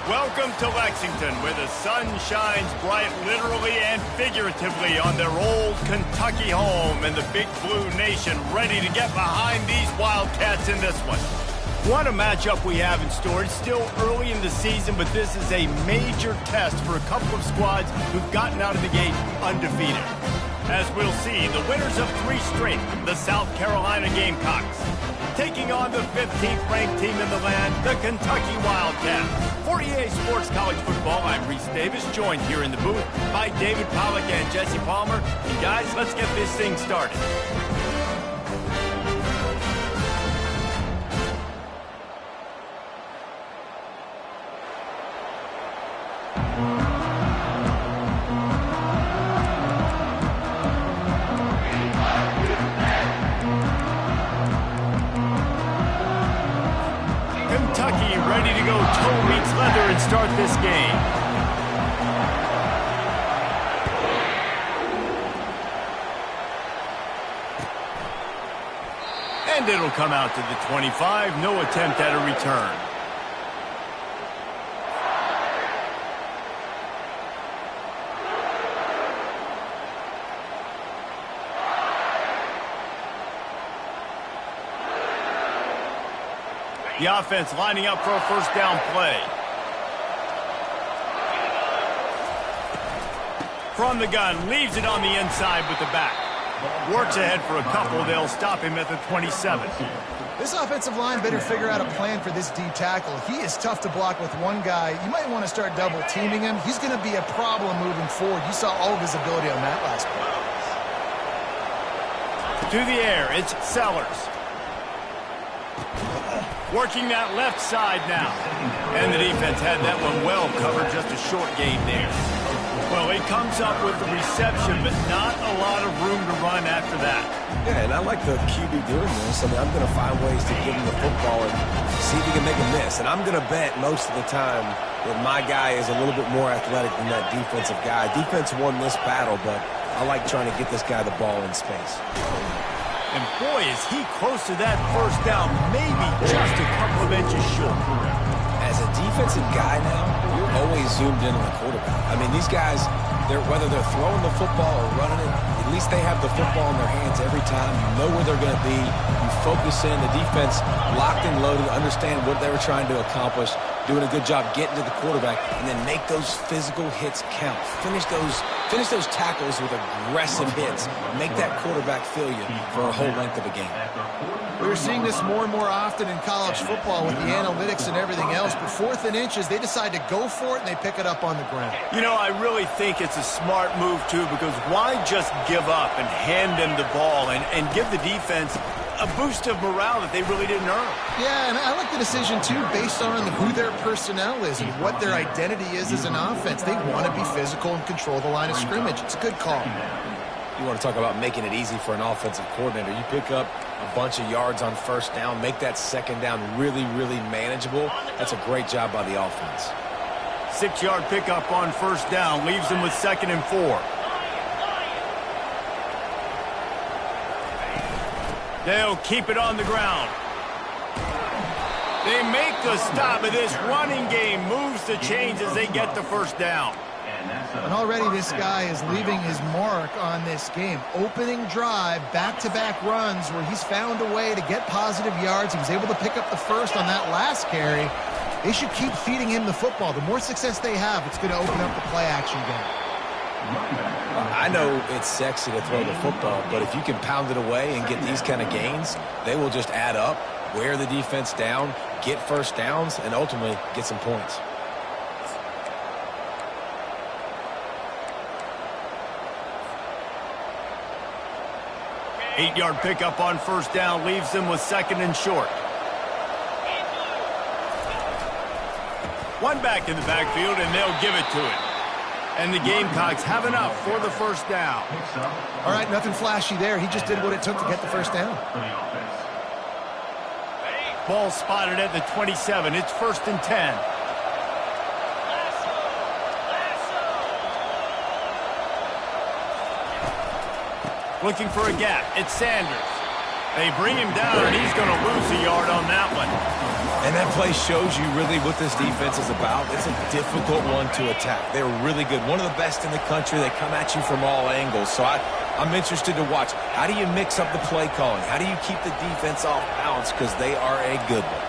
Welcome to Lexington, where the sun shines bright literally and figuratively on their old Kentucky home, and the Big Blue Nation ready to get behind these Wildcats in this one. What a matchup we have in store. It's still early in the season, but this is a major test for a couple of squads who've gotten out of the gate undefeated. As we'll see, the winners of 3 straight, the South Carolina Gamecocks, taking on the 15th ranked team in the land, the Kentucky Wildcats. For EA Sports College Football, I'm Reese Davis, joined here in the booth by David Pollack and Jesse Palmer. And guys, let's get this thing started. Kentucky ready to go toe meets leather and start this game. And it'll come out to the 25. No attempt at a return. The offense lining up for a first down play. From the gun, leaves it on the inside with the back. Works ahead for a couple. They'll stop him at the 27. This offensive line better figure out a plan for this D tackle. He is tough to block with one guy. You might want to start double teaming him. He's going to be a problem moving forward. You saw all of his ability on that last play. To the air, it's Sellers. Working that left side now. And the defense had that one well covered, just a short gain there. Well, he comes up with the reception, but not a lot of room to run after that. Yeah, and I like the QB doing this. I mean, I'm going to find ways to give him the football and see if he can make a miss. And I'm going to bet most of the time that my guy is a little bit more athletic than that defensive guy. Defense won this battle, but I like trying to get this guy the ball in space. And boy, is he close to that first down, maybe just a couple of inches short. As a defensive guy now, you're always zoomed in on the quarterback. I mean, these guys, whether they're throwing the football or running it, at least they have the football in their hands every time. You know where they're going to be. You focus in. The defense locked and loaded, understand what they were trying to accomplish, doing a good job getting to the quarterback, and then make those physical hits count. Finish those tackles with aggressive hits. Make that quarterback feel you for a whole length of a game. We're seeing this more and more often in college football with the analytics and everything else, but 4th and inches, they decide to go for it, and they pick it up on the ground. You know, I really think it's a smart move, too, because why just give up and hand them the ball and give the defense a boost of morale that they really didn't earn? Yeah, and I like the decision, too, based on who their personnel is and what their identity is as an offense. They want to be physical and control the line of scrimmage. It's a good call. You want to talk about making it easy for an offensive coordinator. You pick up a bunch of yards on first down, make that second down really, really manageable. That's a great job by the offense. 6-yard pickup on first down, leaves them with 2nd and 4. They'll keep it on the ground. They make the stop, and this running game moves the chains as they get the first down. And already this guy is leaving his mark on this game. Opening drive, back-to-back runs where he's found a way to get positive yards. He was able to pick up the first on that last carry. They should keep feeding him the football. The more success they have, it's going to open up the play-action game. I know it's sexy to throw the football, but if you can pound it away and get these kind of gains, they will just add up, wear the defense down, get first downs, and ultimately get some points. Eight-yard pickup on first down leaves them with 2nd and short. One back in the backfield, and they'll give it to him. And the Gamecocks have enough for the first down. All right, nothing flashy there. He just did what it took to get the first down. Ball spotted at the 27. It's 1st and 10. Looking for a gap. It's Sanders. They bring him down, and he's going to lose a yard on that one. And that play shows you really what this defense is about. It's a difficult one to attack. They're really good. One of the best in the country. They come at you from all angles. So I'm interested to watch. How do you mix up the play calling? How do you keep the defense off balance? Because they are a good one.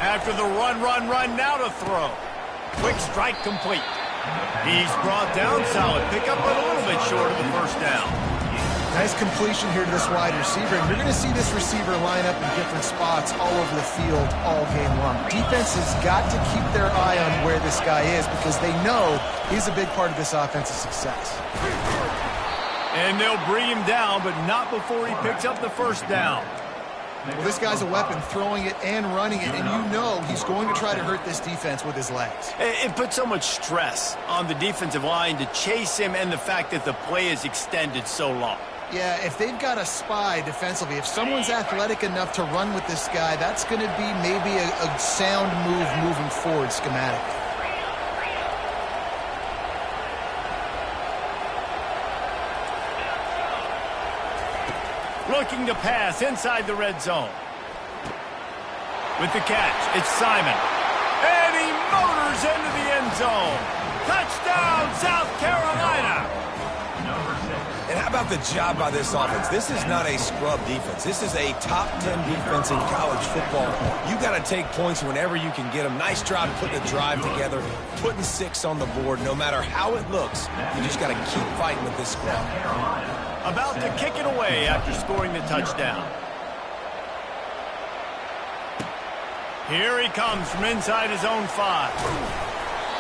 After the run, now to throw. Quick strike complete. He's brought down. Solid pickup, but a little bit short of the first down. Nice completion here to this wide receiver, and you're going to see this receiver line up in different spots all over the field all game long. Defense has got to keep their eye on where this guy is because they know he's a big part of this offensive success. And they'll bring him down, but not before he picks up the first down. Well, this guy's a weapon, throwing it and running it, and you know he's going to try to hurt this defense with his legs. It puts so much stress on the defensive line to chase him and the fact that the play is extended so long. Yeah, if they've got a spy defensively, if someone's athletic enough to run with this guy, that's going to be maybe a sound move moving forward schematically. Looking to pass inside the red zone. With the catch, it's Simon. And he motors into the end zone. Touchdown, South Carolina! And how about the job by this offense? This is not a scrub defense. This is a top 10 defense in college football. You got to take points whenever you can get them. Nice job putting a drive together, putting 6 on the board. No matter how it looks, you just got to keep fighting with this squad. About to kick it away after scoring the touchdown. Here he comes from inside his own 5.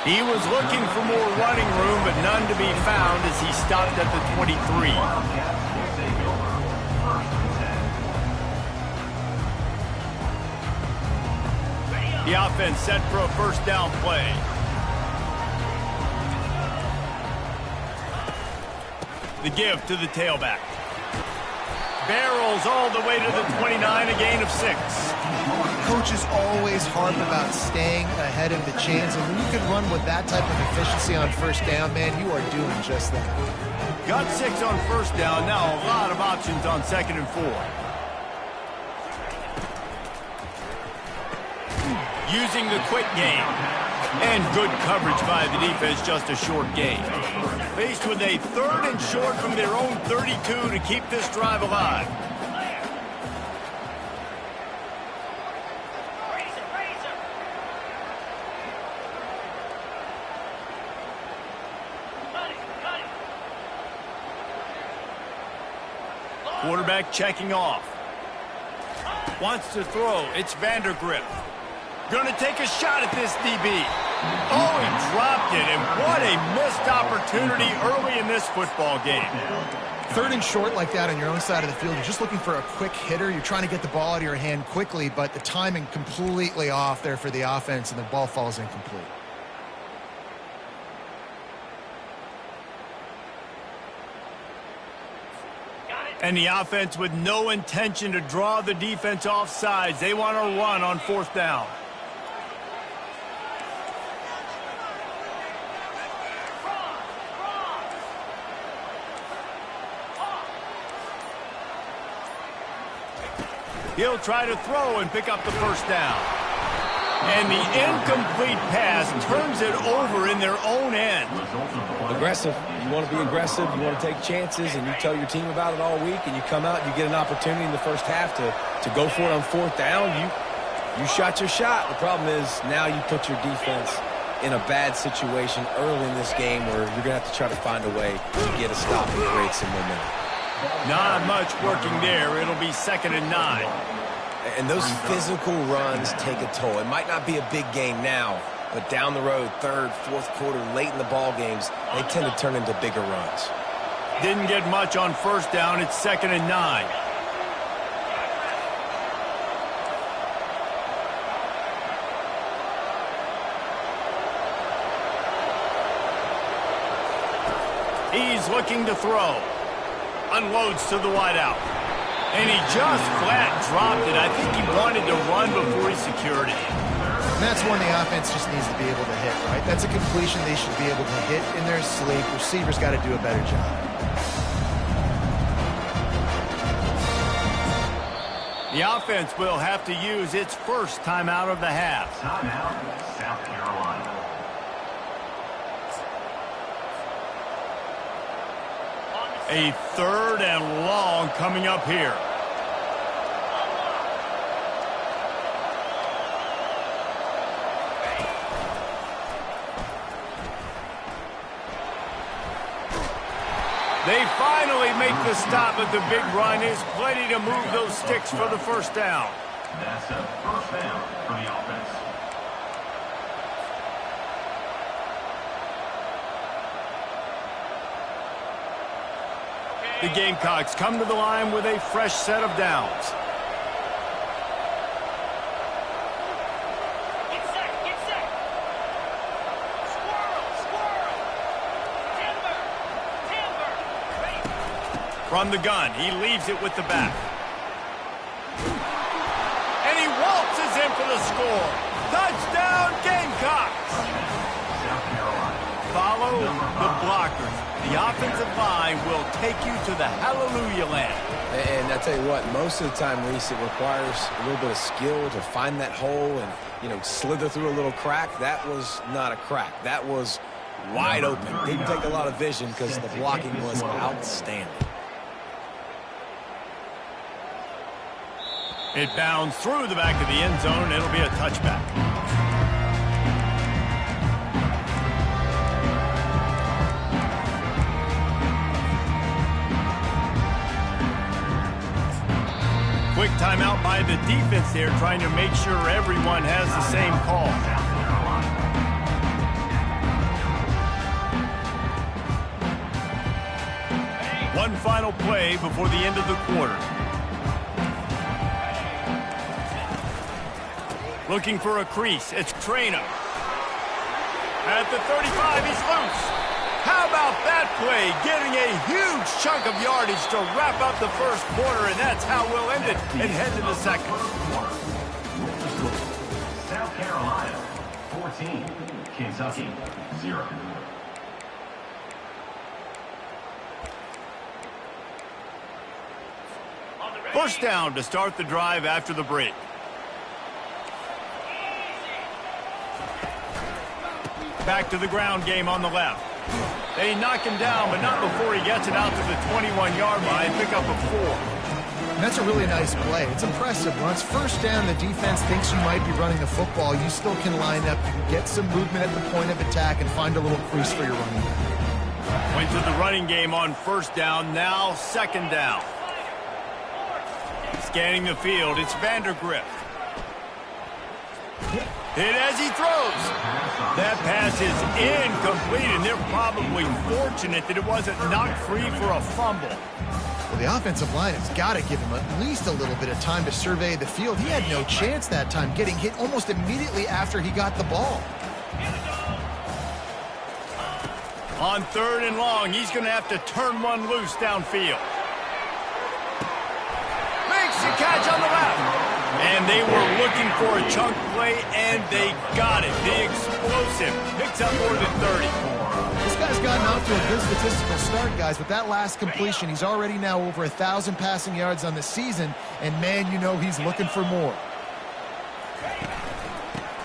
He was looking for more running room, but none to be found as he stopped at the 23. The offense set for a first down play. The give to the tailback. Barrels all the way to the 29, a gain of 6. Coaches always harp about staying ahead of the chains, and when you can run with that type of efficiency on first down, man, you are doing just that. Got 6 on first down, now a lot of options on 2nd and 4. Using the quick game. And good coverage by the defense, just a short gain. Faced with a 3rd and short from their own 32 to keep this drive alive. Quarterback checking off. Wants to throw. It's Vandergrift. Gonna take a shot at this DB. Oh, he dropped it, and what a missed opportunity early in this football game. 3rd and short like that on your own side of the field, you're just looking for a quick hitter. You're trying to get the ball out of your hand quickly, but the timing completely off there for the offense, and the ball falls incomplete. And the offense with no intention to draw the defense off sides. They want to run on 4th down. He'll try to throw and pick up the first down. And the incomplete pass turns it over in their own end. Aggressive. You want to be aggressive. You want to take chances, and you tell your team about it all week, and you come out and you get an opportunity in the first half to go for it on 4th down. You shot your shot. The problem is now you put your defense in a bad situation early in this game where you're going to have to try to find a way to get a stop and create some momentum. Not much working there. It'll be 2nd and 9. And those physical runs take a toll. It might not be a big game now, but down the road, 3rd, 4th quarter, late in the ball games, they tend to turn into bigger runs. Didn't get much on first down. It's 2nd and 9. He's looking to throw. Unloads to the wideout. And he just flat dropped it. I think he wanted to run before he secured it. And that's one the offense just needs to be able to hit, right? That's a completion they should be able to hit in their sleep. Receivers got to do a better job. The The offense will have to use its first timeout of the half. Timeout, South Carolina. A 3rd and long coming up here. They finally make the stop, but the big run is plenty to move those sticks for the first down. That's a first down for the offense. The Gamecocks come to the line with a fresh set of downs. From the gun, he leaves it with the back. And he waltzes in for the score. Touchdown, Gamecocks! Follow the blockers. The offensive line will take you to the hallelujah land. And I tell you what, most of the time, Reese, it requires a little bit of skill to find that hole and, you know, slither through a little crack. That was not a crack. That was wide open. Didn't take a lot of vision because the blocking was outstanding. It bounds through the back of the end zone. It'll be a touchback. Quick timeout by the defense there, trying to make sure everyone has the same call. One final play before the end of the quarter. Looking for a crease. It's Trainer. At the 35, he's loose. How about that play? Getting a huge chunk of yardage to wrap up the first quarter, and that's how we'll end it and head to the second. South Carolina, 14. Kentucky, 0. First down to start the drive after the break. Back to the ground game on the left. They knock him down, but not before he gets it out to the 21-yard line. Pick up a 4. And that's a really nice play. It's impressive. Once first down, the defense thinks you might be running the football. You still can line up. You can get some movement at the point of attack and find a little crease for your running back. Went to the running game on first down. Now second down. Scanning the field. It's Vandergrift. Hit as he throws. That pass is incomplete, and they're probably fortunate that it wasn't knocked free for a fumble. Well, the offensive line has got to give him at least a little bit of time to survey the field. He had no chance that time, getting hit almost immediately after he got the ball. On 3rd and long, he's going to have to turn one loose downfield. Makes the catch on the left. And they were looking for a chunk play, and they got it. The explosive picks up more than 30. This guy's gotten off to a good statistical start, guys. With that last completion, he's already now over 1,000 passing yards on the season, and, man, you know he's looking for more.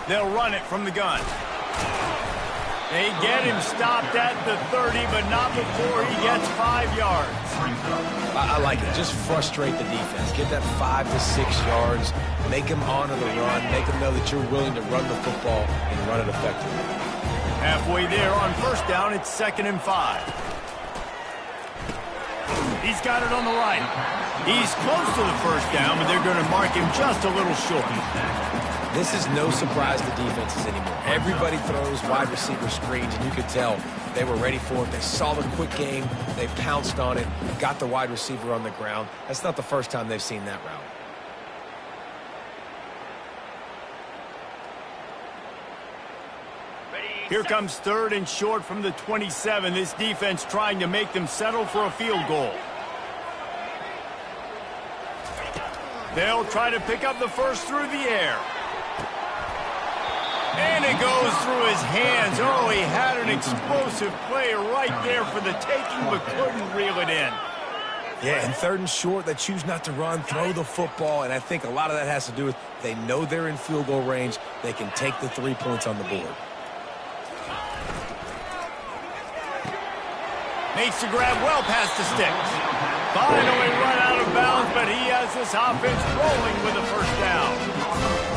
They'll run it from the gun. They get him stopped at the 30, but not before he gets 5 yards. I like it. Just frustrate the defense. Get that 5 to 6 yards. Make them honor the run. Make them know that you're willing to run the football and run it effectively. Halfway there on first down, it's 2nd and 5. He's got it on the right. He's close to the first down, but they're going to mark him just a little short. This is no surprise to defenses anymore. Everybody throws wide receiver screens, and you could tell they were ready for it. They saw the quick game. They pounced on it, got the wide receiver on the ground. That's not the first time they've seen that route. Here comes 3rd and short from the 27. This defense trying to make them settle for a field goal. They'll try to pick up the first through the air. And it goes through his hands. Oh, he had an explosive play right there for the taking, but couldn't reel it in. Yeah, and 3rd and short, they choose not to run, throw the football, and I think a lot of that has to do with they know they're in field goal range. They can take the 3 points on the board. Makes the grab well past the sticks. Finally run out of bounds, but he has this offense rolling with a first down.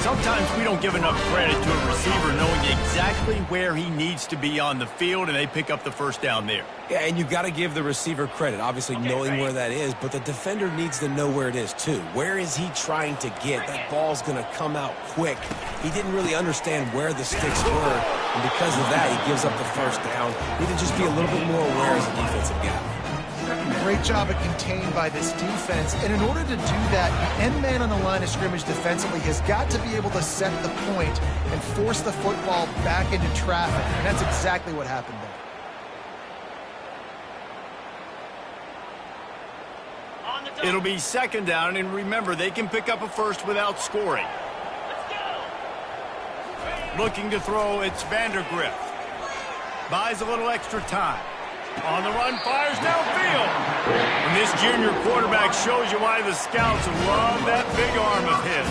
Sometimes we don't give enough credit to a receiver knowing exactly where he needs to be on the field, and they pick up the first down there. Yeah, and you've got to give the receiver credit, obviously knowing where that is, but the defender needs to know where it is too. Where is he trying to get? That ball's going to come out quick. He didn't really understand where the sticks were, and because of that, he gives up the first down. Need to just be a little bit more aware as a defensive guy. Great job of contained by this defense. And in order to do that, the end man on the line of scrimmage defensively has got to be able to set the point and force the football back into traffic. And that's exactly what happened there. It'll be 2nd down, and remember, they can pick up a first without scoring. Looking to throw, it's Vandergrift. Buys a little extra time. On the run, fires downfield. And this junior quarterback shows you why the scouts love that big arm of his.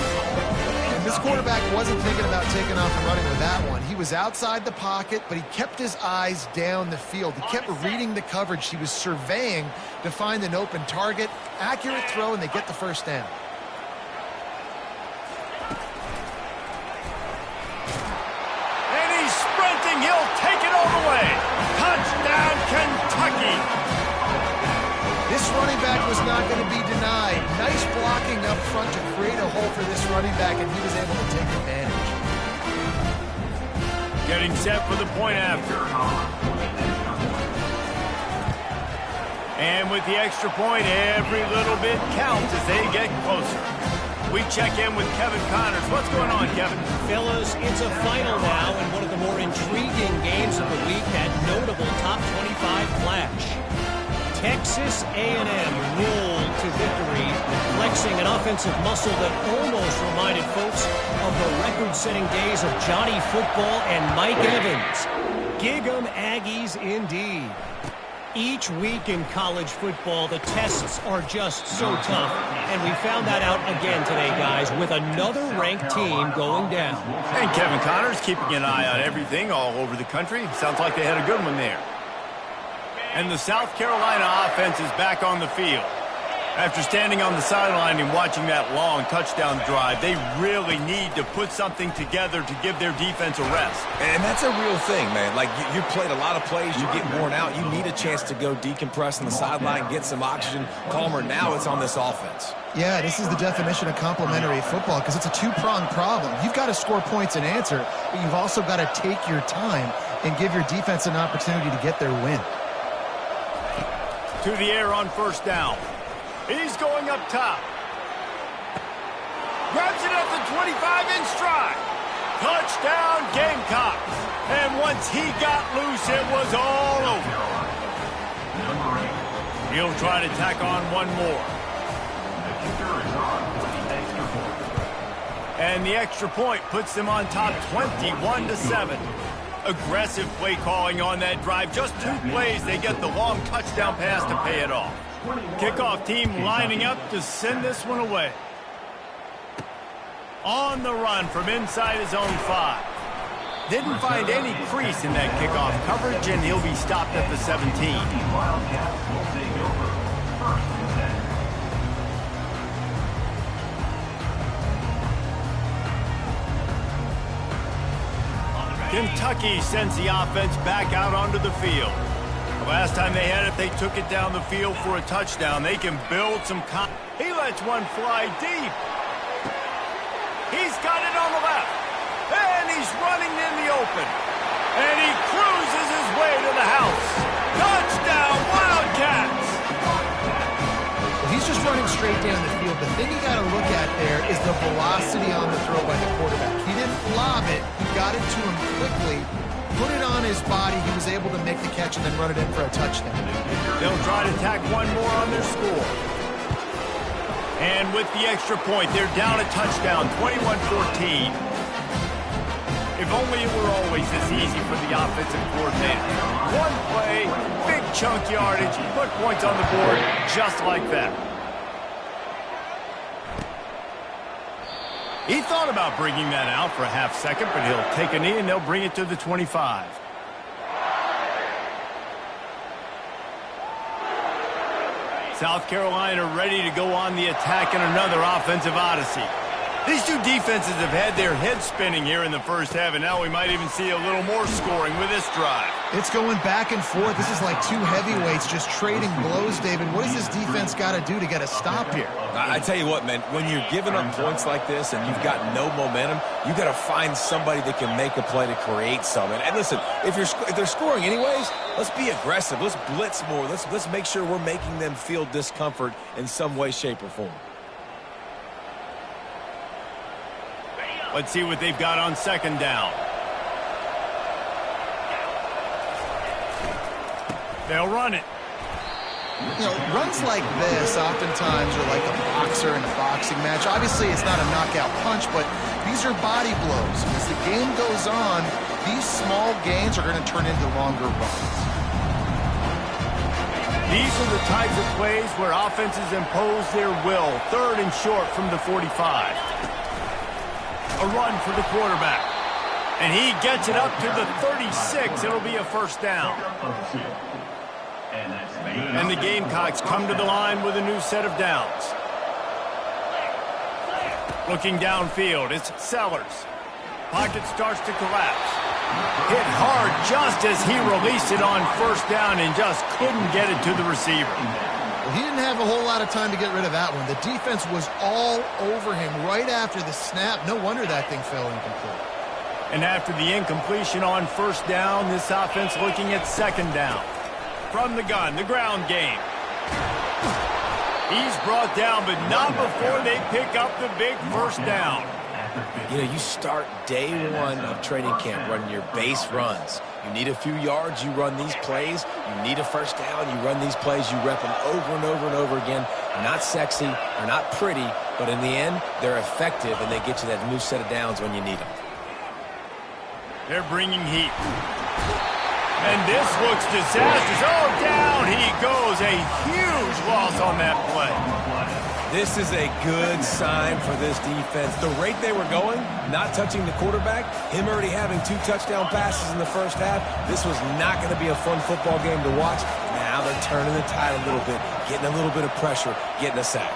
And this quarterback wasn't thinking about taking off and running with that one. He was outside the pocket, but he kept his eyes down the field. He kept reading the coverage. He was surveying to find an open target. Accurate throw, and they get the first down. And he's sprinting. He'll take it all the way. Touchdown, Kentucky! This running back was not going to be denied. Nice blocking up front to create a hole for this running back, and he was able to take advantage. Getting set for the point after. And with the extra point, every little bit counts as they get closer. We check in with Kevin Connors. What's going on, Kevin? Fellas, it's a final now and one of the more intriguing games of the week, that notable top 25 clash. Texas A&M rolled to victory, flexing an offensive muscle that almost reminded folks of the record-setting days of Johnny Football and Mike Evans. Gig 'em Aggies indeed. Each week in college football, the tests are just so tough, and we found that out again today, guys, with another ranked team going down. And Kevin Connors keeping an eye on everything all over the country. Sounds like they had a good one there. And the South Carolina offense is back on the field. After standing on the sideline and watching that long touchdown drive, they really need to put something together to give their defense a rest. And that's a real thing, man. Like, you played a lot of plays, you get worn out, you need a chance to go decompress on the sideline, get some oxygen, calmer. Now it's on this offense. Yeah, this is the definition of complementary football because it's a two-pronged problem. You've got to score points and answer, but you've also got to take your time and give your defense an opportunity to get their win. To the air on first down. He's going up top. Grabs it at the 25 in stride. Touchdown, Gamecocks. And once he got loose, it was all over. He'll try to tack on one more. And the extra point puts them on top 21-7. Aggressive play calling on that drive. Just 2 plays, they get the long touchdown pass to pay it off. Kickoff team lining up to send this one away. On the run from inside his own 5. Didn't find any crease in that kickoff coverage, and he'll be stopped at the 17. Kentucky sends the offense back out onto the field. The last time they had it, they took it down the field for a touchdown. They can build some He lets one fly deep. He's got it on the left. And he's running in the open. And he cruises his way to the house. Touchdown, Wildcats! He's just running straight down the field. The thing you got to look at there is the velocity on the throw by the quarterback. He didn't lob it. He got it to him quickly, put it on his body. He was able to make the catch and then run it in for a touchdown. They'll try to tack one more on their score. And with the extra point, they're down a touchdown, 21-14. If only it were always this easy for the offensive coordinator. One play, big chunk yardage, put points on the board just like that. He thought about bringing that out for a half second, but he'll take a knee and they'll bring it to the 25. South Carolina ready to go on the attack in another offensive odyssey. These two defenses have had their heads spinning here in the first half, and now we might even see a little more scoring with this drive. It's going back and forth. This is like two heavyweights just trading blows, David. What does this defense got to do to get a stop here? I tell you what, man, when you're giving up points like this and you've got no momentum, you got to find somebody that can make a play to create something. And listen, if they're scoring anyways, let's be aggressive. Let's blitz more. Let's make sure we're making them feel discomfort in some way, shape, or form. Let's see what they've got on second down. They'll run it. You know, runs like this oftentimes are like a boxer in a boxing match. Obviously, it's not a knockout punch, but these are body blows. As the game goes on, these small gains are going to turn into longer runs. These are the types of plays where offenses impose their will. Third and short from the 45. A run for the quarterback. And he gets it up to the 36. It'll be a first down. And the Gamecocks come to the line with a new set of downs. Looking downfield, it's Sellers. Pocket starts to collapse. Hit hard just as he released it on first down and just couldn't get it to the receiver. Well, he didn't have a whole lot of time to get rid of that one. The defense was all over him right after the snap. No wonder that thing fell incomplete. And after the incompletion on first down, this offense looking at second down. From the gun, the ground game. He's brought down, but not before they pick up the big first down. You know, you start day one of training camp running your base runs. You need a few yards, you run these plays. You need a first down, you run these plays. You rep them over and over and over again. They're not sexy, they're not pretty, but in the end, they're effective, and they get you that new set of downs when you need them. They're bringing heat. And this looks disastrous. Oh, down he goes. A huge loss on that play. This is a good sign for this defense. The rate they were going, not touching the quarterback, him already having 2 touchdown passes in the first half, this was not going to be a fun football game to watch. Now they're turning the tide a little bit, getting a little bit of pressure, getting a sack.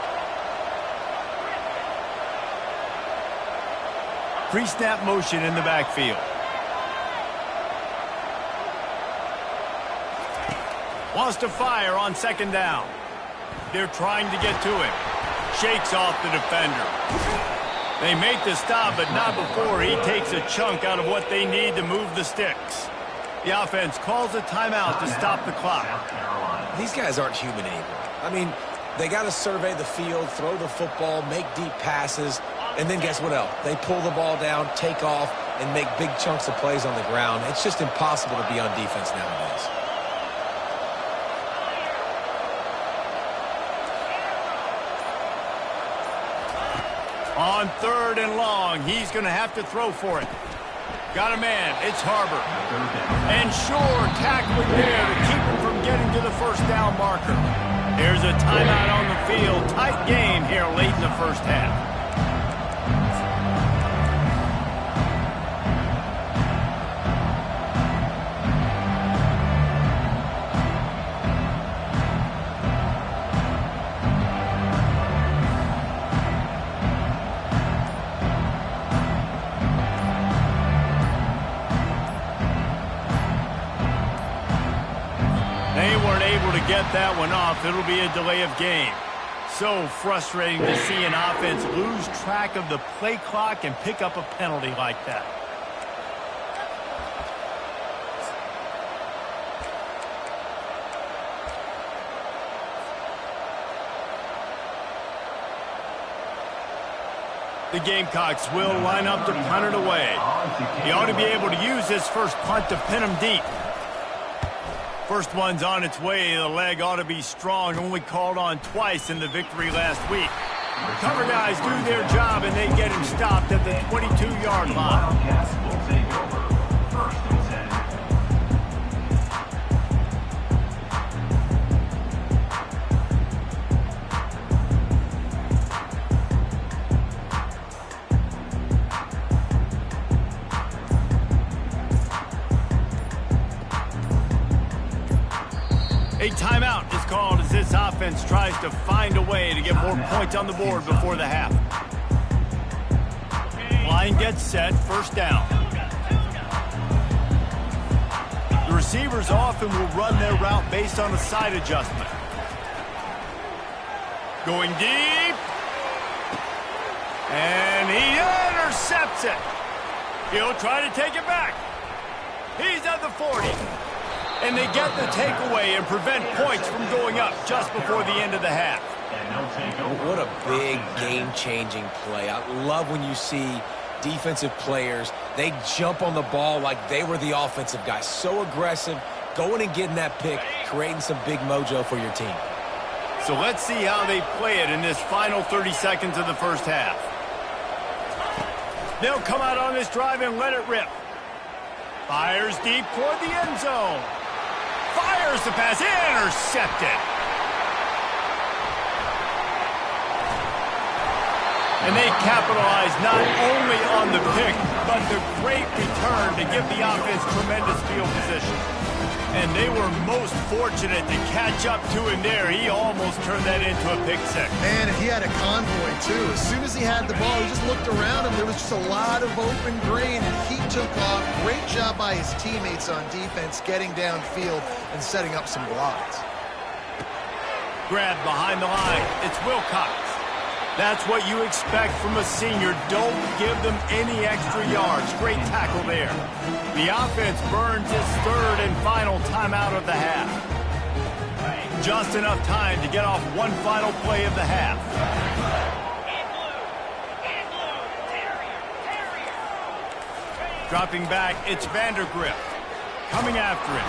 Pre-snap motion in the backfield. Wants to fire on second down. They're trying to get to him. Shakes off the defender. They make the stop, but not before he takes a chunk out of what they need to move the sticks. The offense calls a timeout to stop the clock. These guys aren't human anymore. I mean, they got to survey the field, throw the football, make deep passes, and then guess what else? They pull the ball down, take off, and make big chunks of plays on the ground. It's just impossible to be on defense nowadays. On third and long, he's going to have to throw for it. Got a man, it's Harbor. And Shore tackling there to keep him from getting to the first down marker. There's a timeout on the field. Tight game here late in the first half. Get that one off. It'll be a delay of game. So frustrating to see an offense lose track of the play clock and pick up a penalty like that. The Gamecocks will line up to punt it away. He ought to be able to use this first punt to pin him deep. First one's on its way. The leg ought to be strong. Only called on twice in the victory last week. Cover guys do their job, and they get him stopped at the 22-yard line. A timeout is called as this offense tries to find a way to get more points on the board before the half. Line gets set, first down. The receivers often will run their route based on a side adjustment. Going deep. And he intercepts it. He'll try to take it back. He's at the 40. And they get the takeaway and prevent points from going up just before the end of the half. What a big game-changing play. I love when you see defensive players, they jump on the ball like they were the offensive guy. So aggressive, going and getting that pick, creating some big mojo for your team. So let's see how they play it in this final 30 seconds of the first half. They'll come out on this drive and let it rip. Fires deep toward the end zone. Fires the pass, intercepted. And they capitalize not only on the pick, but the great return to give the offense tremendous field position. And they were most fortunate to catch up to him there. He almost turned that into a pick six. Man, and he had a convoy, too. As soon as he had the ball, he just looked around him. There was just a lot of open green, and he took off. Great job by his teammates on defense, getting downfield and setting up some blocks. Grabbed behind the line. It's Wilcox. That's what you expect from a senior. Don't give them any extra yards. Great tackle there. The offense burns its third and final timeout of the half. Just enough time to get off one final play of the half. Dropping back, it's Vandergrift. Coming after him.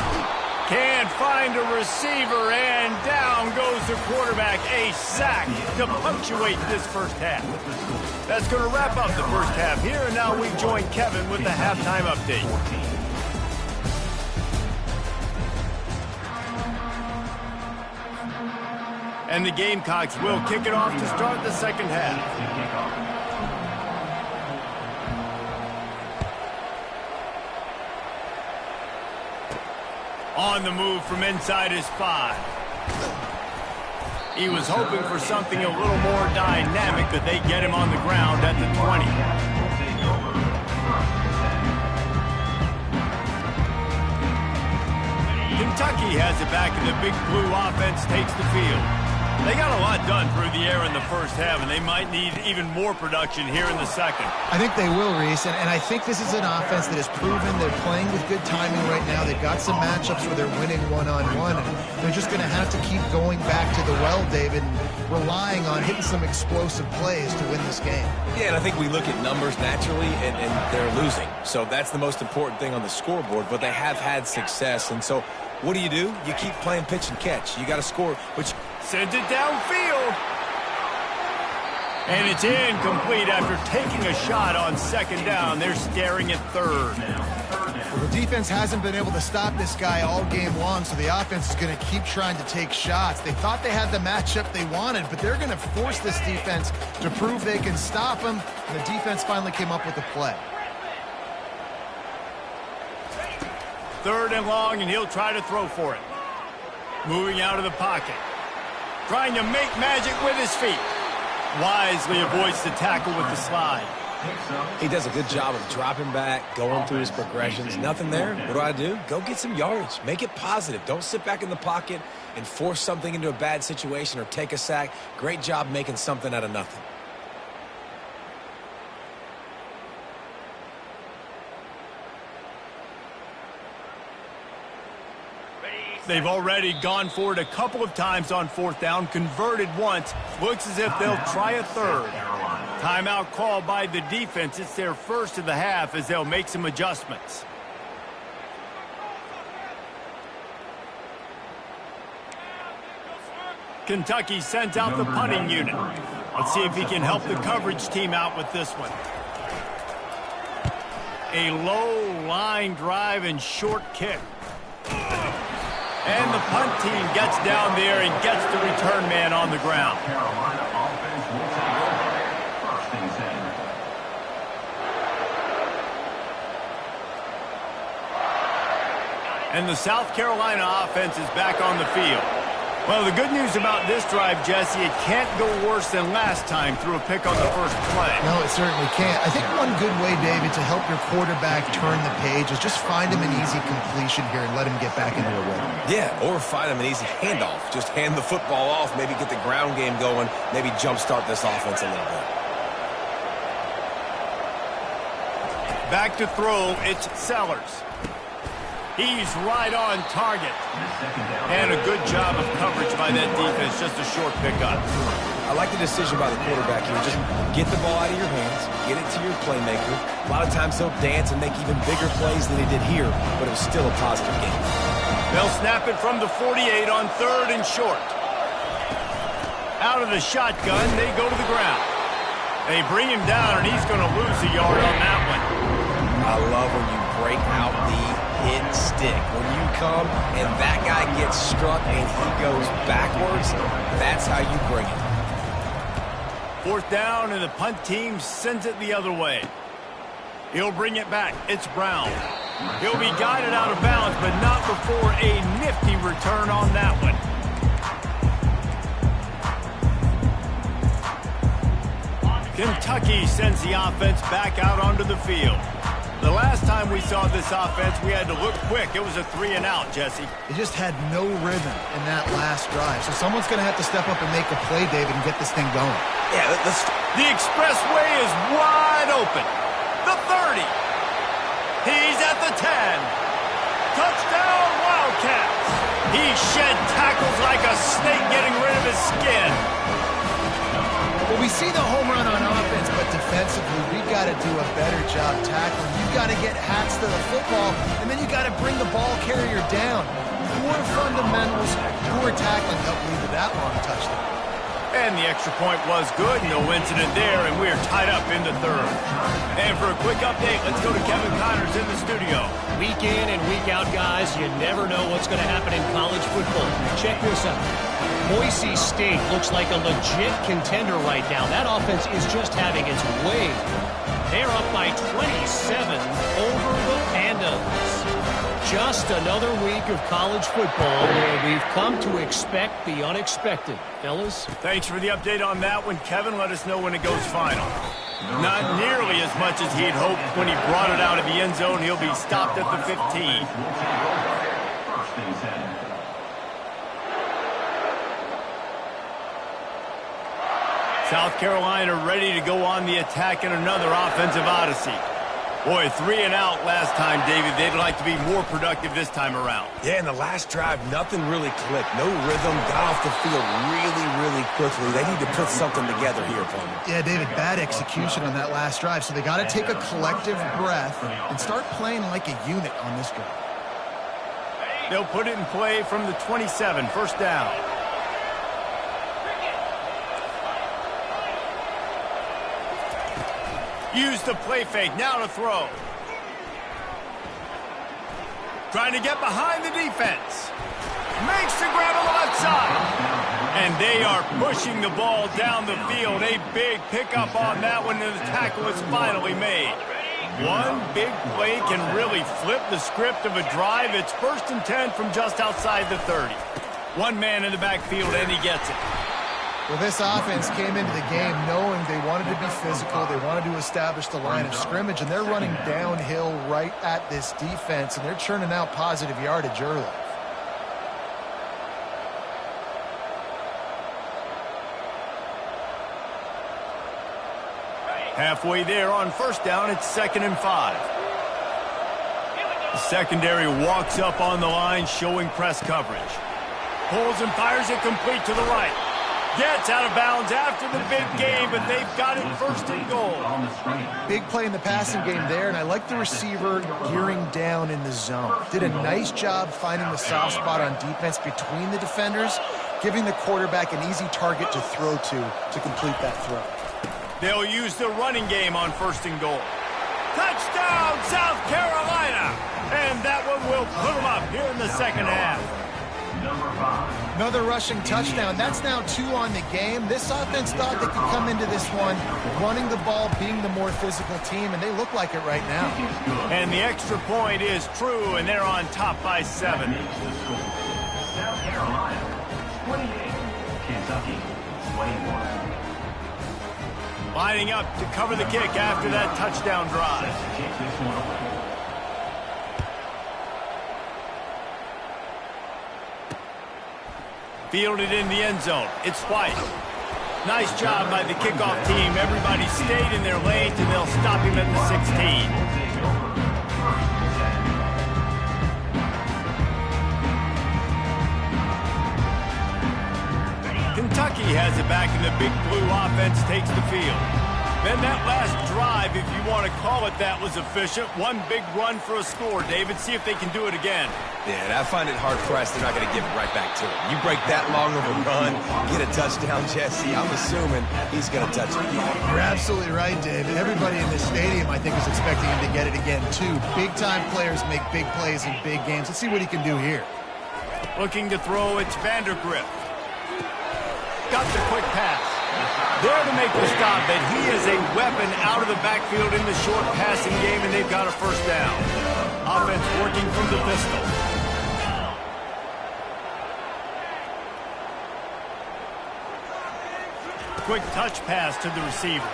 Can't find a receiver, and down goes the quarterback. A sack to punctuate this first half. That's going to wrap up the first half here, and now we join Kevin with the halftime update. And the Gamecocks will kick it off to start the second half. On the move from inside his 5. He was hoping for something a little more dynamic, but they get him on the ground at the 20. Kentucky has it back, and the Big Blue offense takes the field. They got a lot done through the air in the first half, and they might need even more production here in the second. I think they will, Reese, and I think this is an offense that has proven they're playing with good timing right now. They've got some matchups where they're winning one-on-one, and they're just going to have to keep going back to the well, David, and relying on hitting some explosive plays to win this game. Yeah, and I think we look at numbers naturally, and they're losing. So that's the most important thing on the scoreboard, but they have had success. And so what do? You keep playing pitch and catch. You got to score, which sends it downfield. And it's incomplete after taking a shot on second down. They're staring at third. Well, the defense hasn't been able to stop this guy all game long, so the offense is going to keep trying to take shots. They thought they had the matchup they wanted, but they're going to force this defense to prove they can stop him, and the defense finally came up with a play. Third and long, and he'll try to throw for it. Moving out of the pocket. Trying to make magic with his feet. Wisely avoids the tackle with the slide. He does a good job of dropping back, going through his progressions. Nothing there. What do? Go get some yardage. Make it positive. Don't sit back in the pocket and force something into a bad situation or take a sack. Great job making something out of nothing. They've already gone for it a couple of times on fourth down, converted once. Looks as if they'll try a third. Timeout called by the defense. It's their first of the half as they'll make some adjustments. Kentucky sends out the punting unit. Let's see if he can help the coverage team out with this one. A low line drive and short kick. And the punt team gets down there and gets the return man on the ground. Carolina offense will take over. First and 10. And the South Carolina offense is back on the field. Well, the good news about this drive, Jesse, it can't go worse than last time through a pick on the first play. No, it certainly can't. I think one good way, David, to help your quarterback turn the page is just find him an easy completion here and let him get back into a rhythm. Yeah, or find him an easy handoff. Just hand the football off, maybe get the ground game going, maybe jumpstart this offense a little bit. Back to throw, it's Sellers. He's right on target. And a good job of coverage by that defense, just a short pickup. I like the decision by the quarterback here. Just get the ball out of your hands, get it to your playmaker. A lot of times he'll dance and make even bigger plays than he did here, but it was still a positive game. They'll snap it from the 48 on 3rd and short. Out of the shotgun, they go to the ground. They bring him down, and he's going to lose a yard on that one. I love when you break out the hit stick. When you come and that guy gets struck and he goes backwards, that's how you bring it. 4th down, and the punt team sends it the other way. He'll bring it back. It's Brown. He'll be guided out of bounds, but not before a nifty return on that one. Kentucky sends the offense back out onto the field. The last time we saw this offense, we had to look quick. It was a 3-and-out, Jesse. They just had no rhythm in that last drive. So someone's going to have to step up and make a play, David, and get this thing going. Yeah, the expressway is wide open. The 30. He's at the 10. Touchdown, Wildcats. He shed tackles like a snake getting rid of his skin. Well, we see the home run on offense, but defensively, we've got to do a better job tackling. You've got to get hats to the football, and then you've got to bring the ball carrier down. Poor fundamentals, poor tackling helped lead to that long touchdown. And the extra point was good. No incident there, and we're tied up in the 3rd. And for a quick update, let's go to Kevin Connors in the studio. Week in and week out, guys, you never know what's going to happen in college football. Check this out. Boise State looks like a legit contender right now. That offense is just having its way. They're up by 27 over the Pandas. Just another week of college football where we've come to expect the unexpected. Fellas? Thanks for the update on that one, Kevin. Let us know when it goes final. Not nearly as much as he'd hoped when he brought it out of the end zone. He'll be stopped at the 15. South Carolina ready to go on the attack in another offensive odyssey. Boy, 3-and-out last time, David. They'd like to be more productive this time around. Yeah, in the last drive, nothing really clicked. No rhythm, got off the field really quickly. They need to put something together here, opponent. Yeah, David, bad execution on that last drive, so they got to take a collective breath and start playing like a unit on this drive. They'll put it in play from the 27, 1st down. Use the play fake, now to throw. Trying to get behind the defense. Makes the grab on the left side. And they are pushing the ball down the field. A big pickup on that one, and the tackle is finally made. One big play can really flip the script of a drive. It's 1st and 10 from just outside the 30. One man in the backfield, and he gets it. Well, this offense came into the game knowing they wanted to be physical, they wanted to establish the line of scrimmage, and they're running downhill right at this defense, and they're churning out positive yardage early. Halfway there on 1st down, it's 2nd and 5. The secondary walks up on the line, showing press coverage. Pulls and fires it complete to the right. Gets out of bounds after the big game, but they've got it 1st and goal. Big play in the passing game there, and I like the receiver gearing down in the zone. Did a nice job finding the soft spot on defense between the defenders, giving the quarterback an easy target to throw to complete that throw. They'll use the running game on 1st and goal. Touchdown, South Carolina! And that one will put them up here in the 2nd half. Another rushing touchdown. That's now 2 on the game. This offense thought they could come into this one running the ball, being the more physical team, and they look like it right now. And the extra point is true, and they're on top by 7. South Carolina, 28. Kentucky, 21. Lining up to cover the kick after that touchdown drive. Kick this one away. Fielded in the end zone. It's White. Nice job by the kickoff team. Everybody stayed in their lanes, and they'll stop him at the 16. Kentucky has it back, and the Big Blue offense takes the field. Then that last drive, if you want to call it that, was efficient. One big run for a score, David. See if they can do it again. Yeah, and I find it hard-pressed they're not going to give it right back to him. You break that long of a run, get a touchdown, Jesse, I'm assuming he's going to touch it. You're absolutely right, David. Everybody in this stadium, I think, is expecting him to get it again, too. Big-time players make big plays in big games. Let's see what he can do here. Looking to throw, it's Vandergrift. Got the quick pass. There to make the stop, that he is a weapon out of the backfield in the short passing game, and they've got a first down. Offense working from the pistol. Quick touch pass to the receiver.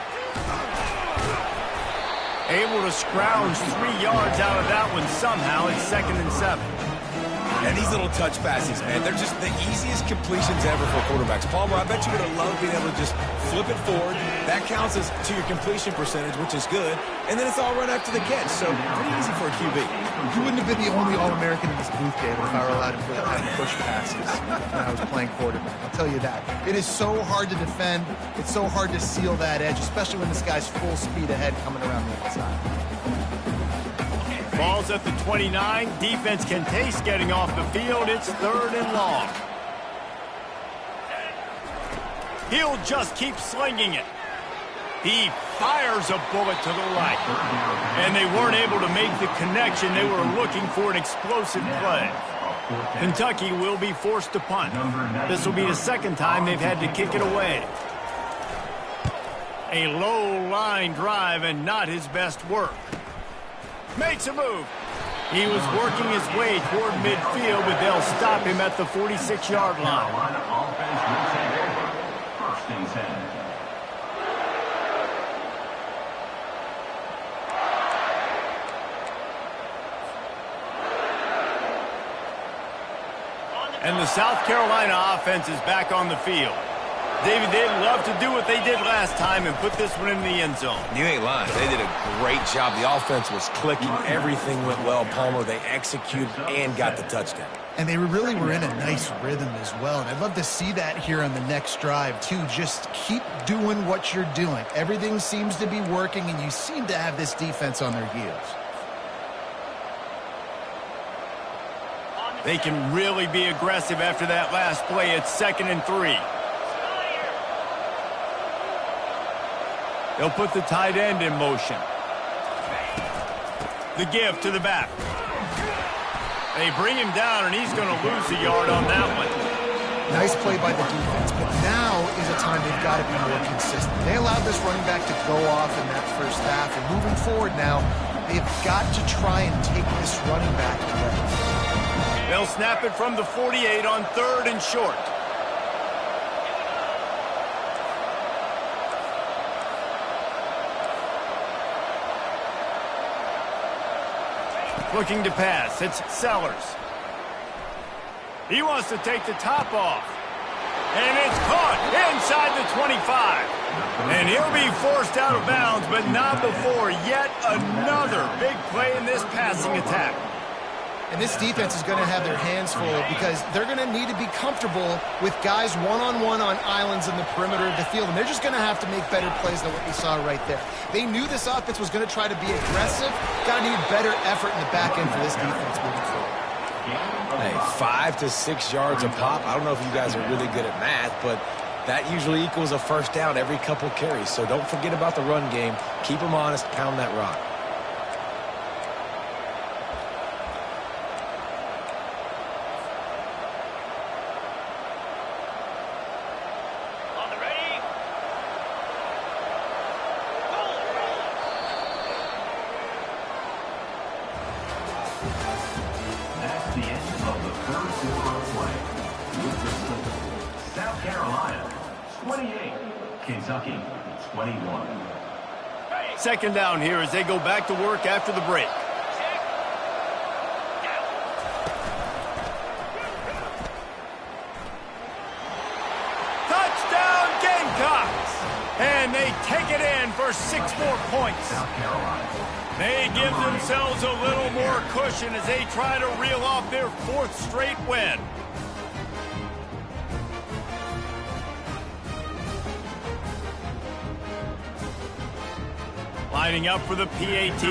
Able to scrounge 3 yards out of that one somehow. It's 2nd and 7. And these little touch passes, man, they're just the easiest completions ever for quarterbacks. Palmer, I bet you would have loved being able to just flip it forward. That counts as to your completion percentage, which is good. And then it's all run after the catch, so pretty easy for a QB. You wouldn't have been the only All-American in this booth, David, if I were allowed to have push passes when I was playing quarterback. I'll tell you that. It is so hard to defend. It's so hard to seal that edge, especially when this guy's full speed ahead coming around the outside. Ball's at the 29. Defense can taste getting off the field. It's 3rd and long. He'll just keep slinging it. He fires a bullet to the right. And they weren't able to make the connection. They were looking for an explosive play. Kentucky will be forced to punt. This will be the 2nd time they've had to kick it away. A low line drive and not his best work. Makes a move. He was working his way toward midfield, but they'll stop him at the 46-yard line. Offense will take over. 1st and 10. And the South Carolina offense is back on the field. David, they'd love to do what they did last time and put this one in the end zone. You ain't lying. They did a great job. The offense was clicking. Everything went well, Palmer. They executed and got the touchdown. And they really were in a nice rhythm as well. And I'd love to see that here on the next drive, too. Just keep doing what you're doing. Everything seems to be working, and you seem to have this defense on their heels. They can really be aggressive after that last play. It's 2nd and 3. They'll put the tight end in motion. The give to the back. They bring him down, and he's going to lose a yard on that one. Nice play by the defense, but now is a time they've got to be more consistent. They allowed this running back to go off in that first half, and moving forward now, they've got to try and take this running back away. They'll snap it from the 48 on 3rd and short. Looking to pass. It's Sellers. He wants to take the top off. And it's caught inside the 25. And he'll be forced out of bounds, but not before yet another big play in this passing attack. And this defense is going to have their hands full because they're going to need to be comfortable with guys one-on-one on islands in the perimeter of the field. And they're just going to have to make better plays than what we saw right there. They knew this offense was going to try to be aggressive. Got to need better effort in the back end for this defense moving forward. Hey, 5 to 6 yards a pop. I don't know if you guys are really good at math, but that usually equals a first down every couple carries. So don't forget about the run game. Keep them honest. Pound that rock. That's the end of the third quarter of play. With the score, South Carolina 28, Kentucky 21. Second down here as they go back to work after the break. Touchdown Gamecocks! And they take it in for 6 more points. They give themselves a little more cushion as they try to reel off their 4th straight win. Lining up for the PAT.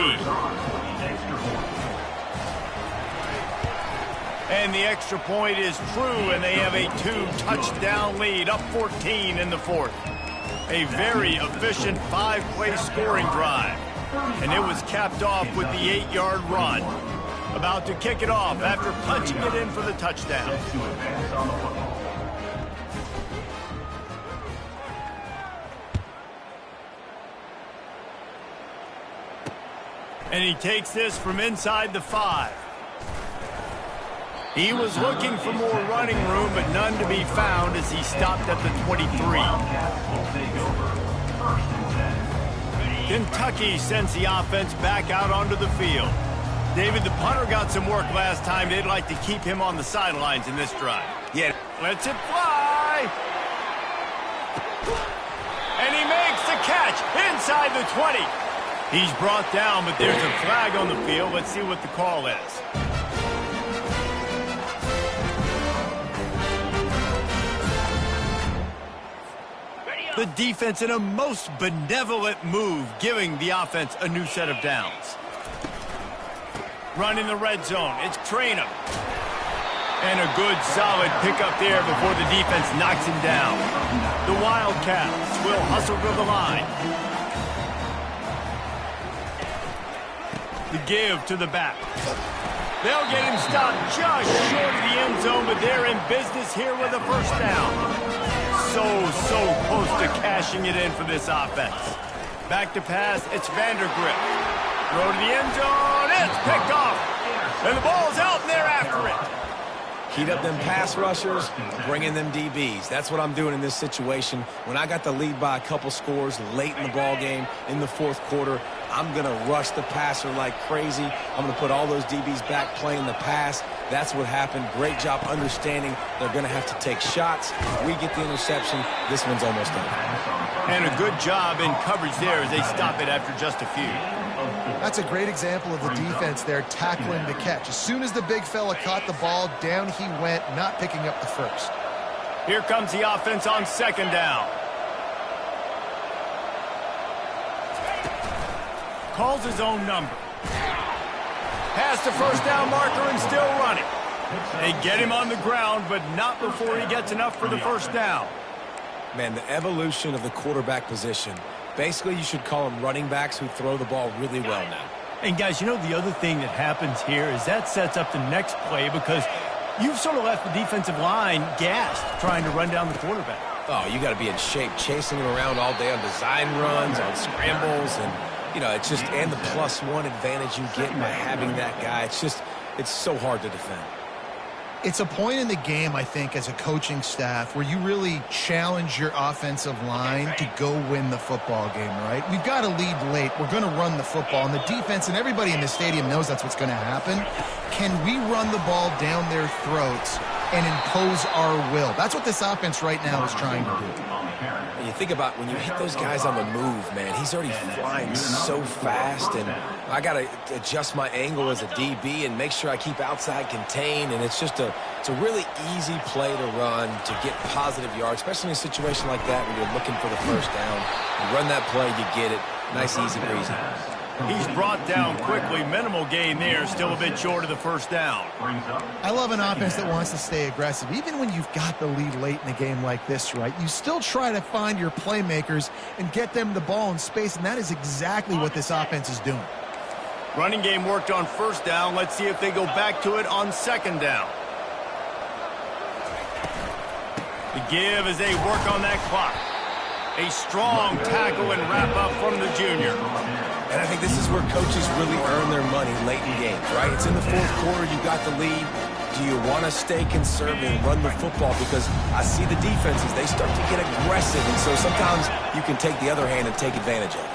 And the extra point is true, and they have a 2-touchdown lead, up 14 in the 4th. A very efficient 5-play scoring drive. And it was capped off with the 8-yard run. About to kick it off after punching it in for the touchdown. And he takes this from inside the 5. He was looking for more running room, but none to be found as he stopped at the 23. Kentucky sends the offense back out onto the field. David, the punter got some work last time. They'd like to keep him on the sidelines in this drive. Yeah. Lets it fly. And he makes the catch inside the 20. He's brought down, but there's a flag on the field. Let's see what the call is. The defense in a most benevolent move, giving the offense a new set of downs. Running the red zone, it's Traynham. And a good solid pickup there before the defense knocks him down. The Wildcats will hustle to the line. The give to the back. They'll get him stopped just short of the end zone, but they're in business here with a first down. So close to cashing it in for this offense. Back to pass, it's Vandergrift. Throw to the end zone, it's picked off. And the ball's out, and they're after it. Heat up them pass rushers, bring in them DBs. That's what I'm doing in this situation. When I got the lead by a couple scores late in the ball game in the 4th quarter, I'm going to rush the passer like crazy. I'm going to put all those DBs back playing the pass. That's what happened. Great job understanding they're going to have to take shots. We get the interception. This one's almost over. And a good job in coverage there as they stop it after just a few. That's a great example of the defense there tackling the catch. As soon as the big fella caught the ball, down he went, not picking up the first. Here comes the offense on second down. Calls his own number. Past the first down marker and still running. They get him on the ground, but not before he gets enough for the first down. Man, the evolution of the quarterback position. Basically, you should call them running backs who throw the ball really well now. And guys, you know the other thing that happens here is that sets up the next play because you've sort of left the defensive line gassed trying to run down the quarterback. Oh, you got to be in shape, chasing him around all day on design runs, on scrambles, and you know, it's just, and the +1 advantage you get by having that guy. It's so hard to defend. It's a point in the game, I think, as a coaching staff where you really challenge your offensive line to go win the football game, right? We've got to lead late. We're going to run the football. And the defense and everybody in the stadium knows that's what's going to happen. Can we run the ball down their throats and impose our will? That's what this offense right now is trying to do. And you think about when you hit those guys on the move, man, he's already flying so fast, and I got to adjust my angle as a DB and make sure I keep outside contained, and it's a really easy play to run to get positive yards, especially in a situation like that where you're looking for the first down. You run that play, you get it. Nice, easy breezy. He's brought down quickly. Minimal gain there, still a bit short of the first down. I love an offense that wants to stay aggressive. Even when you've got the lead late in a game like this, right, you still try to find your playmakers and get them the ball in space, and that is exactly what this offense is doing. Running game worked on first down. Let's see if they go back to it on second down. The give as they work on that clock. A strong tackle and wrap up from the junior. And I think this is where coaches really earn their money late in games, right? It's in the fourth quarter, you got the lead. Do you want to stay conservative and run the football? Because I see the defenses, they start to get aggressive, and so sometimes you can take the other hand and take advantage of it.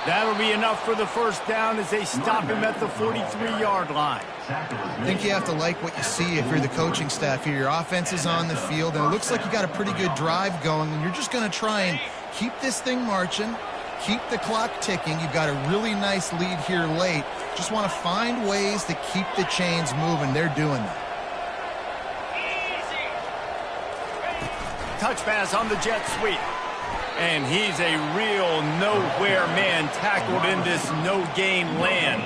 That'll be enough for the first down as they stop him at the 43-yard line. I think you have to like what you see if you're the coaching staff here. Your offense is on the field, and it looks like you got a pretty good drive going, and you're just going to try and keep this thing marching, keep the clock ticking. You've got a really nice lead here late. Just want to find ways to keep the chains moving. They're doing that. Touch pass on the jet sweep. And he's a real nowhere man tackled in this no-gain land.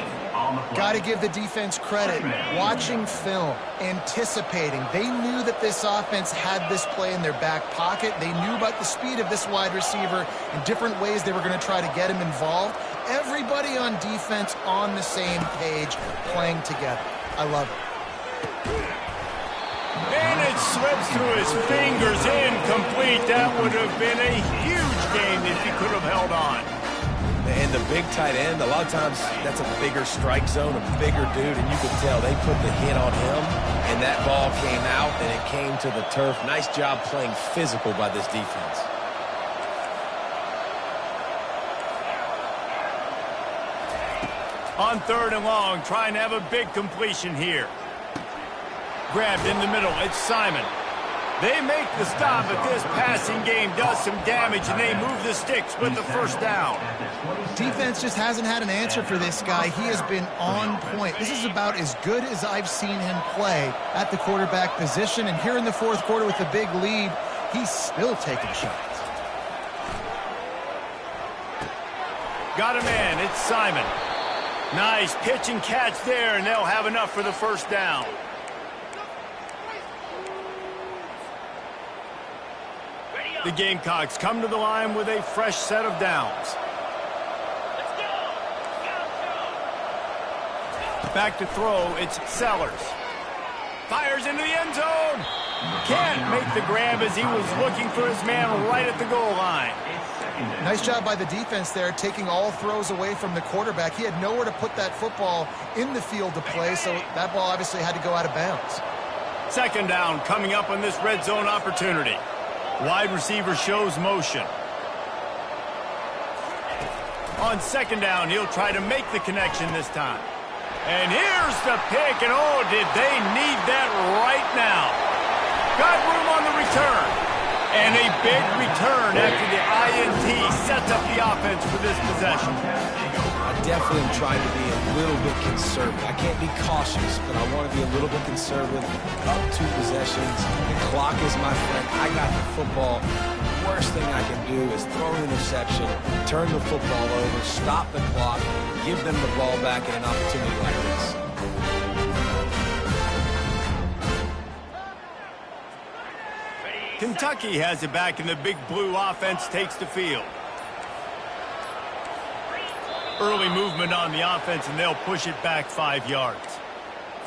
Got to give the defense credit. Watching film, anticipating. They knew that this offense had this play in their back pocket. They knew about the speed of this wide receiver and different ways they were going to try to get him involved. Everybody on defense on the same page, playing together. I love it. And it slips through his fingers, incomplete. That would have been a huge game if he could have held on. And the big tight end, a lot of times that's a bigger strike zone, a bigger dude, and you could tell they put the hit on him, and that ball came out, and it came to the turf. Nice job playing physical by this defense. On 3rd and long, trying to have a big completion here. Grabbed in the middle, it's Simon. They make the stop, but this passing game does some damage, and they move the sticks with the first down. Defense just hasn't had an answer for this guy. He has been on point. This is about as good as I've seen him play at the quarterback position, and here in the fourth quarter with a big lead, he's still taking shots. Got a man, it's Simon. Nice pitch and catch there, and they'll have enough for the first down. The Gamecocks come to the line with a fresh set of downs. Back to throw, it's Sellers. Fires into the end zone. Can't make the grab as he was looking for his man right at the goal line. Nice job by the defense there, taking all throws away from the quarterback. He had nowhere to put that football in the field to play, so that ball obviously had to go out of bounds. Second down coming up on this red zone opportunity. Wide receiver shows motion. On second down, he'll try to make the connection this time. And here's the pick, and oh, did they need that right now. Got room on the return. And a big return after the INT sets up the offense for this possession. I definitely am trying to be a little bit conservative. I can't be cautious, but I want to be a little bit conservative. Up 2 possessions. The clock is my friend. I got the football. The worst thing I can do is throw an interception, turn the football over, stop the clock, give them the ball back in an opportunity like this. Kentucky has it back, and the Big Blue offense takes the field. Early movement on the offense, and they'll push it back 5 yards.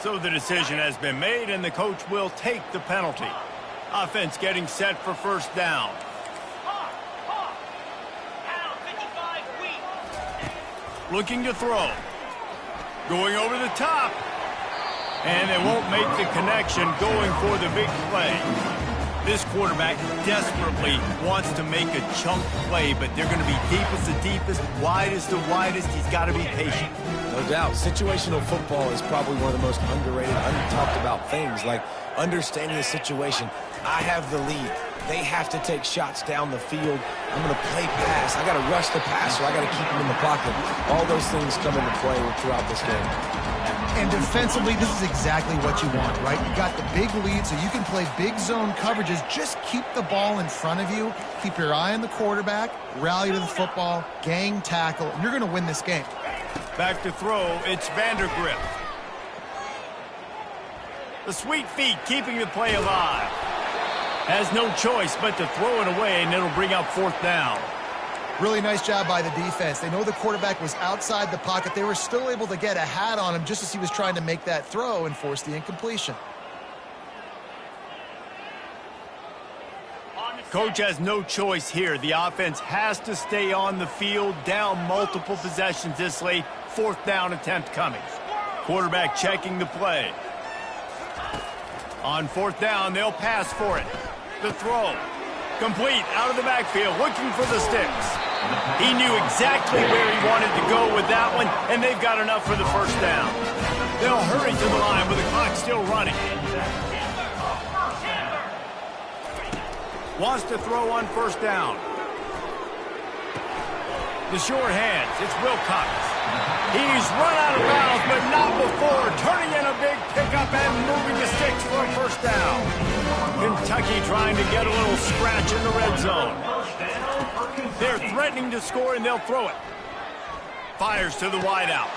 So the decision has been made, and the coach will take the penalty. Offense getting set for first down. Looking to throw. Going over the top. And they won't make the connection, going for the big play. This quarterback desperately wants to make a chunk play, but they're going to be deepest to deepest, widest to widest. He's got to be patient. No doubt. Situational football is probably one of the most underrated, untalked about things, like understanding the situation. I have the lead. They have to take shots down the field. I'm going to play pass. I got to rush the passer. I got to keep him in the pocket. All those things come into play throughout this game. And defensively, this is exactly what you want, right? You got the big lead, so you can play big zone coverages. Just keep the ball in front of you. Keep your eye on the quarterback. Rally to the football. Gang tackle. And you're going to win this game. Back to throw, it's Vandergrift. The sweet feet keeping the play alive. Has no choice but to throw it away, and it'll bring up fourth down. Really nice job by the defense. They know the quarterback was outside the pocket. They were still able to get a hat on him just as he was trying to make that throw and force the incompletion. On the Coach has no choice here. The offense has to stay on the field, down multiple possessions this late. 4th down attempt coming. Quarterback checking the play. On 4th down, they'll pass for it. The throw. Complete out of the backfield, looking for the sticks. He knew exactly where he wanted to go with that one, and they've got enough for the 1st down. They'll hurry to the line with the clock still running. Wants to throw on 1st down. The short hands. It's Wilcox. He's run out of bounds, but not before. Turning in a big pickup and moving the sticks for a 1st down. Kentucky trying to get a little scratch in the red zone. They're threatening to score, and they'll throw it. Fires to the wideout.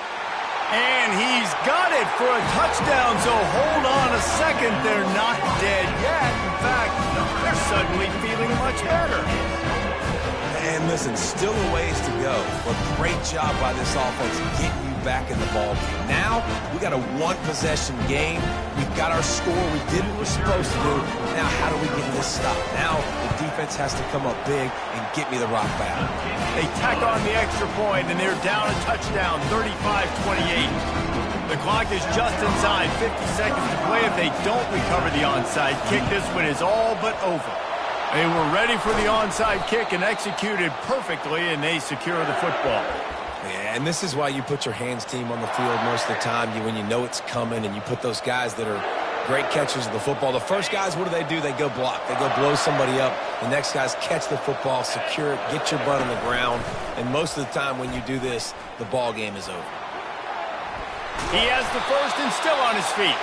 And he's got it for a touchdown, so hold on a second. They're not dead yet. In fact, they're suddenly feeling much better. And listen, still a ways to go, but great job by this offense getting you back in the ball game. Now, we got a 1-possession game. We've got our score. We did what we're supposed to do. Now, how do we get this stopped? Now, the defense has to come up big and get me the rock back. They tack on the extra point, and they're down a touchdown, 35-28. The clock is just inside 50 seconds to play. If they don't recover the onside kick, this one is all but over. They were ready for the onside kick and executed perfectly, and they secure the football. Yeah, and this is why you put your hands team on the field most of the time when you know it's coming, and you put those guys that are great catchers of the football. The first guys, what do? They go block. They go blow somebody up. The next guys catch the football, secure it, get your butt on the ground, and most of the time when you do this, the ball game is over. He has the 1st and still on his feet.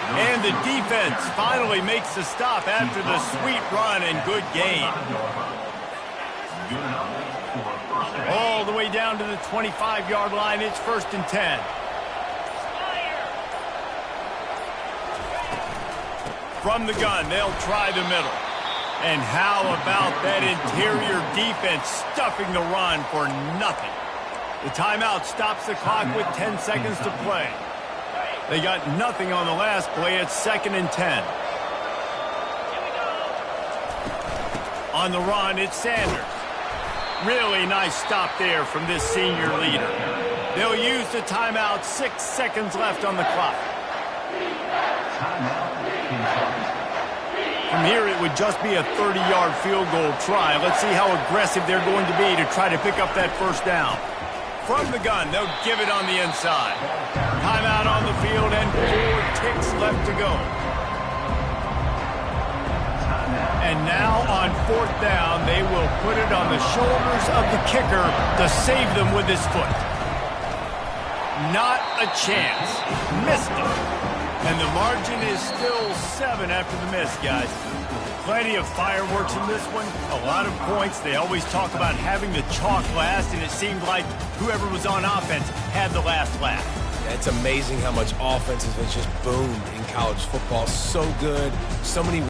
And the defense finally makes the stop after the sweet run and good gain. All the way down to the 25-yard line. It's 1st and 10. From the gun, they'll try the middle. And how about that interior defense stuffing the run for nothing? The timeout stops the clock with 10 seconds to play. They got nothing on the last play. It's 2nd and 10. On the run, it's Sanders. Really nice stop there from this senior leader. They'll use the timeout. 6 seconds left on the clock. From here, it would just be a 30-yard field goal try. Let's see how aggressive they're going to be to try to pick up that 1st down. From the gun, they'll give it on the inside. Timeout on the field and 4 ticks left to go. And now on 4th down, they will put it on the shoulders of the kicker to save them with his foot. Not a chance. Missed it. And the margin is still 7 after the miss, guys. Plenty of fireworks in this one, a lot of points. They always talk about having the chalk last, and it seemed like whoever was on offense had the last laugh. Yeah, it's amazing how much offense has just boomed in college football. So good, so many